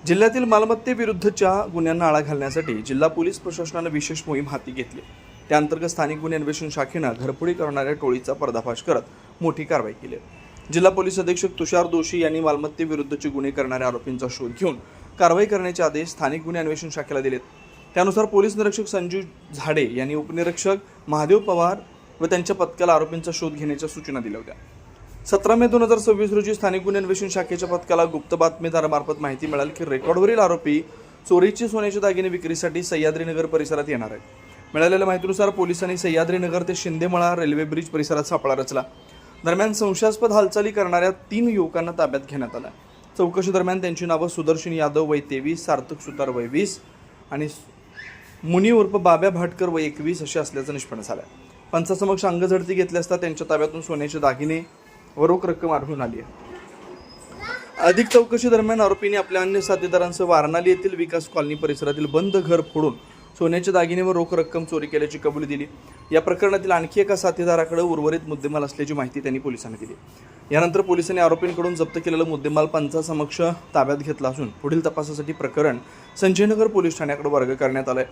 जिल्ह्यातील मालमत्तेविरुद्धच्या गुन्ह्यांना आळा घालण्यासाठी जिल्हा पोलीस प्रशासनाने विशेष मोहीम हाती घेतली। त्याअंतर्गत स्थानिक गुन्हे अन्वेषण शाखेनं घरफोडी करणाऱ्या टोळीचा पर्दाफाश करत मोठी कारवाई केली। जिल्हा पोलीस अधीक्षक तुषार दोशी यांनी मालमत्तेविरुद्धचे गुन्हे करणाऱ्या आरोपींचा शोध घेऊन कारवाई करण्याचे आदेश स्थानिक गुन्हे अन्वेषण शाखेला दिलेत। त्यानुसार पोलीस निरीक्षक संजू झाडे यांनी उपनिरीक्षक महादेव पवार व त्यांच्या पथकाला आरोपींचा शोध घेण्याच्या सूचना दिल्या होत्या। 17 मे 2026 रोजी स्थानिक गुन्हे अन्वेषण शाखेच्या पथकाला गुप्त बातमीदारामार्फत माहिती मिळाली की रेकॉर्डवरील आरोपी चोरीचे सोन्याचे दागिने विक्रीसाठी सह्याद्रीनगर परिसरात येणार आहेत। मिळालेल्या माहितीनुसार पोलिसांनी सह्याद्रीनगर ते शिंदेमळा रेल्वे ब्रिज परिसरात सापळा रचला। दरम्यान संशयास्पद हालचाली करणाऱ्या 3 युवकांना ताब्यात घेण्यात आलं। चौकशी दरम्यान त्यांची नावं सुदर्शन यादव वय 23, सार्थक सुतार वय 20 आणि मुनी उर्फ बाब्या भाटकर वय 21 असे असल्याचं निष्पन्न झालं। पंचासमक्ष अंगझडती घेतली असता त्यांच्या ताब्यातून सोन्याचे दागिने व रोख रक्कम आढळून आली आहे। अधिक चौकशी दरम्यान आरोपींनी आपल्या अन्य साथीदारांसह वारणाली येथील विकास कॉलनी परिसरातील बंद घर फोडून सोन्याचे दागिने व रोख रक्कम चोरी केल्याची कबुली दिली। या प्रकरणातील आणखी एका साथीदाराकडे उर्वरित मुद्देमाल असल्याची माहिती त्यांनी पोलिसांना दिली। यानंतर पोलिसांनी आरोपींकडून जप्त केलेला मुद्देमाल पंचासमक्ष ताब्यात घेतला असून पुढील तपासासाठी प्रकरण संजयनगर पोलीस ठाण्याकडे वर्ग करण्यात आले।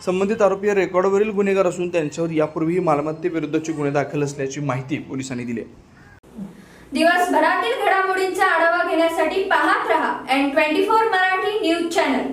संबंधित आरोपी हे रेकॉर्डवरील गुन्हेगार असून त्यांच्यावर यापूर्वीही मालमत्तेविरुद्धचे गुन्हे दाखल असल्याची माहिती पोलिसांनी दिली। दिवसभरातील घडामोडींचा आढावा घेण्यासाठी पाहत रहा N24 मराठी न्यूज चॅनल।